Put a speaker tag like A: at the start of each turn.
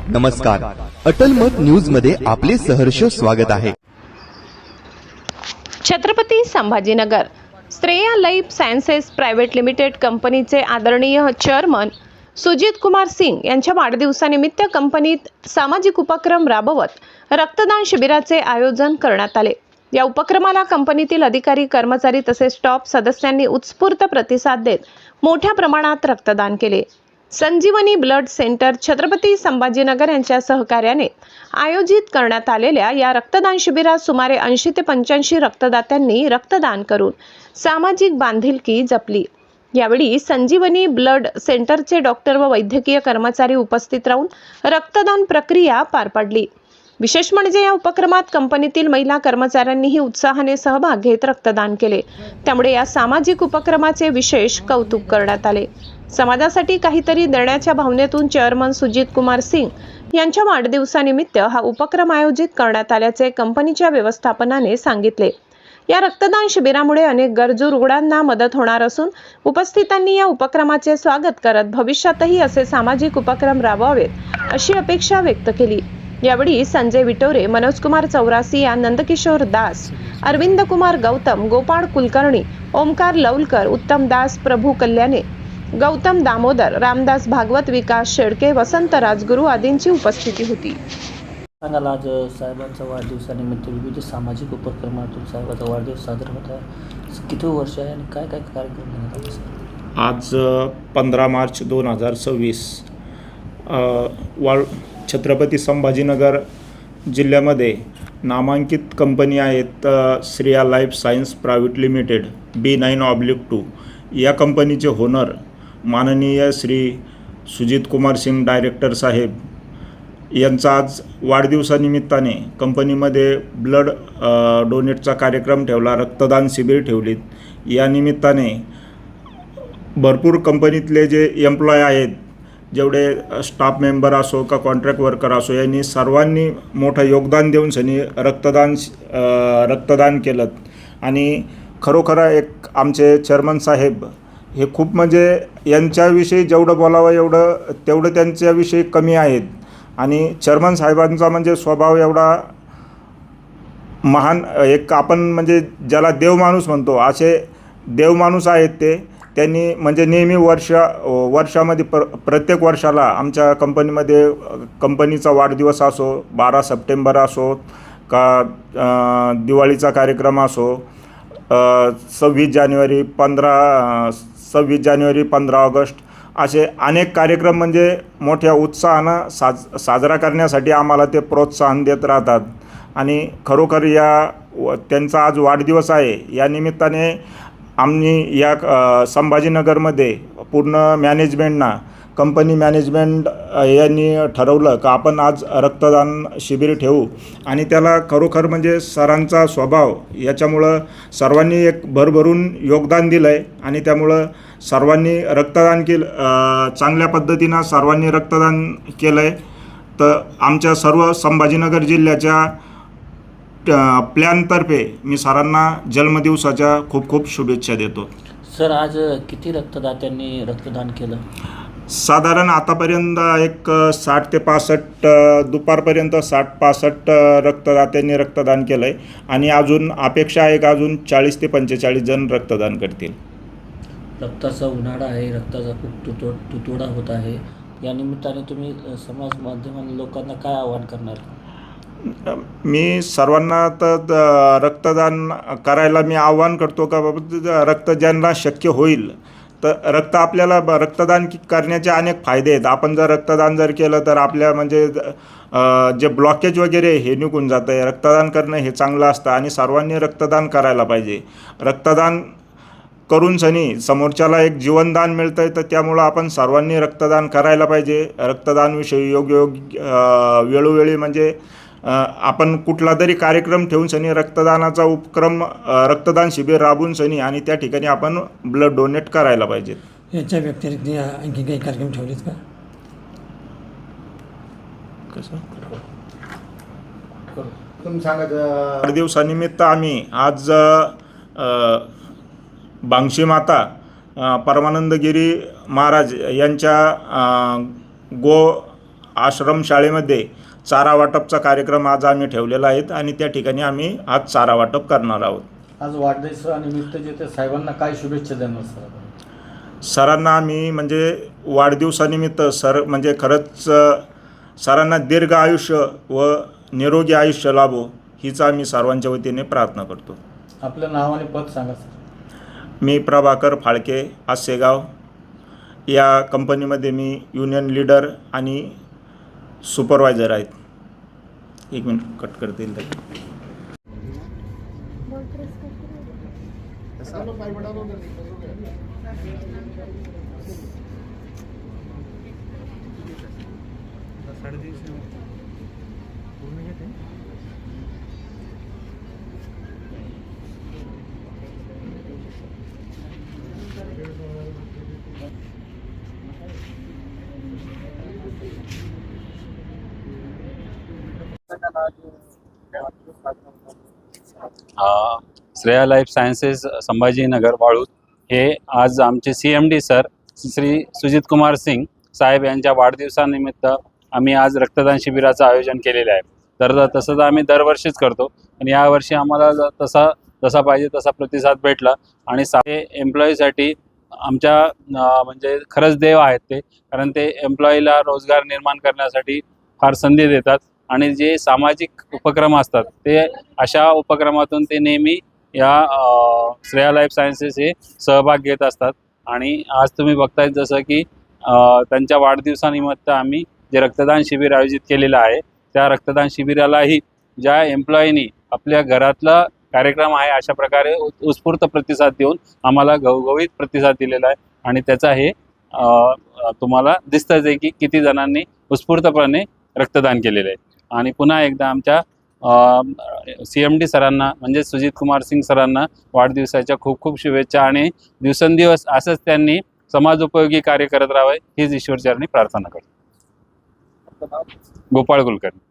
A: नमस्कार, अटल मत न्यूज मध्ये आपले सहर्ष स्वागत आहे।
B: Chhatrapati Sambhajinagar Shreya life sciences private limited कंपनीचे आदरणीय चेअरमन सुजित कुमार सिंग यांच्या वाढदिवसानिमित्त कंपनीत सामाजिक उपक्रम राबवत रक्तदान शिबिराचे आयोजन करण्यात आले। या उपक्रमाला कंपनीतील अधिकारी, कर्मचारी तसेच स्टाफ सदस्यांनी उत्स्फूर्त प्रतिसाद देत मोठ्या प्रमाणात रक्तदान केले। संजीवनी ब्लड सेंटर छत्रपती संभाजीनगर यांच्या सहकार्याने आयोजित करण्यात आलेल्या या रक्तदान शिबिरात सुमारे 80 ते 85 रक्तदात्यांनी रक्तदान करून सामाजिक बांधिलकी जपली। यावेळी संजीवनी ब्लड सेंटरचे डॉक्टर व वैद्यकीय कर्मचारी उपस्थित राहून रक्तदान प्रक्रिया पार पाडली। विशेष म्हणजे या उपक्रमात कंपनीतील महिला कर्मचाऱ्यांनीही उत्साहाने सहभाग घेत रक्तदान केले। त्यामुळे या सामाजिक उपक्रमाचे विशेष कौतुक करण्यात आले। समाजासाठी काहीतरी देण्याच्या भावनेतून चेअरमन सुजित कुमार सिंग यांच्या वाढदिवसानिमित्त हा उपक्रम आयोजित करण्यात आल्याचे कंपनीच्या व्यवस्थापनाने सांगितले। या रक्तदान शिबिरामुळे अनेक गरजू रुग्णांना मदत होणार असून उपस्थितांनी या उपक्रमाचे स्वागत करत भविष्यातही असे सामाजिक उपक्रम राबवावेत अशी अपेक्षा व्यक्त केली। यावेळी संजय विटोरे, मनोज कुमार चौरासी, नंदकिशोर दास, अरविंद कुमार गौतम, गोपाळ कुलकर्णी, ओमकार लवलकर, उत्तम दास, प्रभू कल्याणे, गौतम दामोदर, रामदास भागवत, विकास शेडके, वसंत राजगुरू आदींची उपस्थिती होती।
C: सांगाल, आज साहेबांचा वाढदिवसानिमित्त विविध सामाजिक उपक्रमातून साहेबांचा वाढदिवस साजरा होत आहे। किती वर्ष आहे आणि काय काय कार्यक्रम घेण्यात आले सर?
D: आज 15 मार्च 2026 छत्रपती संभाजीनगर जिल्ह्यामध्ये नामांकित कंपनी आहेत Shreya life science private limited B9/2 या कंपनीचे होनर माननीय श्री सुजित कुमार सिंग डायरेक्टर साहेब यांचा आज वाढदिवसानिमित्ताने कंपनीमध्ये ब्लड डोनेटचा कार्यक्रम ठेवला, रक्तदान शिबिर ठेवलीत। या निमित्ताने भरपूर कंपनीतले जे एम्प्लॉय आहेत, जेवढे स्टाफ मेंबर असो का कॉन्ट्रॅक्ट वर्कर असो, यांनी सर्वांनी मोठं योगदान देऊन सनी रक्तदान केलं। आणि खरोखर एक आमचे चेअरमन साहेब हे खूप म्हणजे यांच्याविषयी जेवढं बोलावं तेवढं त्यांच्याविषयी कमी आहेत। आणि चेअरमन साहेबांचा म्हणजे स्वभाव एवढा महान, एक आपण म्हणजे ज्याला देवमाणूस म्हणतो असे देवमाणूस आहेत ते। त्यांनी म्हणजे नेहमी वर्षामध्ये प्रत्येक वर्षाला आमच्या कंपनीमध्ये कंपनीचा वाढदिवस असो, 12 सप्टेंबर असो का दिवाळीचा कार्यक्रम असो, 26 जानेवारी, 15 ऑगस्ट असे अनेक कार्यक्रम म्हणजे मोठ्या उत्साहानं साजरा करण्यासाठी आम्हाला ते प्रोत्साहन देत राहतात। आणि खरोखर त्यांचा आज वाढदिवस आहे, या निमित्ताने आम्ही या संभाजीनगरमध्ये पूर्ण मॅनेजमेंटना, कंपनी मॅनेजमेंट यांनी ठरवलं का आपण आज रक्तदान शिबिर ठेवू। आणि त्याला खरोखर म्हणजे सरांचा स्वभाव याच्यामुळं सर्वांनी एक भरभरून योगदान दिलं आहे। आणि त्यामुळं सर्वांनी रक्तदान केलं, चांगल्या पद्धतीनं सर्वांनी रक्तदान केलं आहे। तर आमच्या सर्व संभाजीनगर जिल्ह्याच्या प्लॅनतर्फे मी सरांना जन्मदिवसाच्या खूप खूप शुभेच्छा देतो।
C: सर, आज किती रक्तदात्यांनी रक्तदान केलं?
D: साधारण आतापर्यंत एक 60 ते 65 दुपारपर्यंत 60-65 रक्तदात्यांनी रक्तदान केलं आहे। आणि अजून अपेक्षा आहे का अजून 40 ते 45 जण रक्तदान करतील।
C: रक्ताचा उन्हाळा आहे, रक्ताचा खूप तुटवडा होत आहे। या निमित्ताने तुम्ही समाज माध्यमांनी लोकांना काय आवाहन करणार?
D: मी सर्वांना तर रक्तदान करायला मी आवाहन करतो का बाबा, रक्त ज्यांना शक्य होईल तर आपल्याला रक्तदान करण्याचे अनेक फायदे आहेत। आपण जर रक्तदान केलं तर आपल्या म्हणजे जे ब्लॉकेज वगैरे हे निघून जातं आहे। रक्तदान करणं हे चांगलं असतं आणि सर्वांनी रक्तदान करायला पाहिजे। रक्तदान करून समोरच्याला एक जीवनदान मिळतं आहे, तर त्यामुळं आपण सर्वांनी रक्तदान करायला पाहिजे। रक्तदानविषयी योग्य वेळोवेळी म्हणजे आपण कुठला तरी कार्यक्रम ठेवून रक्तदानाचा उपक्रम, रक्तदान शिबिर राबवून आणि त्या ठिकाणी आपण ब्लड डोनेट करायला पाहिजे।
E: याच्या व्यतिरिक्त आणखी काही कार्यक्रम ठेवलेत का?
D: कसं तुम्ही सांगा। वाढदिवसानिमित्त आम्ही आज बांगशी माता परमानंद गिरी महाराज यांच्या आश्रमशाळेमध्ये चारा वाटपचा कार्यक्रम आज आम्ही ठेवलेला आहे आणि त्या ठिकाणी आम्ही आज चारा वाटप करणार आहोत।
F: आज वाढदिवसानिमित्त जे ते साहेबांना काय शुभेच्छा देणार सर आपण?
D: सरांना आम्ही म्हणजे वाढदिवसानिमित्त म्हणजे खरंच सरांना दीर्घ आयुष्य व निरोगी आयुष्य लाभो हीच आम्ही सर्वांच्या वतीने प्रार्थना करतो।
F: आपलं नाव आणि पद सांगा सर।
D: मी प्रभाकर फाळके आसेगाव, या कंपनीमध्ये मी युनियन लीडर आणि सुपरवायझर आहेत। एक मिनिट कट करता येईल तर
G: श्रेया लाईफ सायन्सेस संभाजीनगर वाळूज हे आज आमचे CMD सर श्री सुजित कुमार सिंग साहेब यांच्या वाढदिवसानिमित्त आम्ही आज रक्तदान शिबिराचं आयोजन केलेलं आहे। तर तसं तर आम्ही दरवर्षीच करतो, पण यावर्षी आम्हाला जसा पाहिजे तसा प्रतिसाद भेटला आणि एम्प्लॉईसाठी आमच्या म्हणजे खरंच देव आहेत ते, कारण ते एम्प्लॉईला रोजगार निर्माण करण्यासाठी फार संधी देतात आणि जे सामाजिक उपक्रम असतात ते अशा उपक्रमातून ते नेहमी या श्रेया लाईफ सायन्सेस हे सहभाग घेत असतात। आणि आज तुम्ही बघताय जसं की त्यांच्या वाढदिवसानिमित्त आम्ही जे रक्तदान शिबिर आयोजित केलेलं आहे, त्या रक्तदान शिबिरालाही ज्या एम्प्लॉईनी आपल्या घरातला कार्यक्रम आहे अशा प्रकारे उत्स्फूर्त प्रतिसाद देऊन आम्हाला घवघवीत प्रतिसाद दिलेला आहे आणि त्याचा हे तुम्हाला दिसतंच आहे की किती जणांनी उत्स्फूर्तपणे रक्तदान केलेलं आहे। आणि पुन्हा एकदा आमच्या CMD सरांना म्हणजे सुजित कुमार सिंग सरांना वाढदिवसाच्या खूप खूप शुभेच्छा आणि दिवसेंदिवस असंच त्यांनी समाजोपयोगी कार्य करत राहावे हीच ईश्वरचरणी प्रार्थना करतो। गोपाळ कुलकर्णी।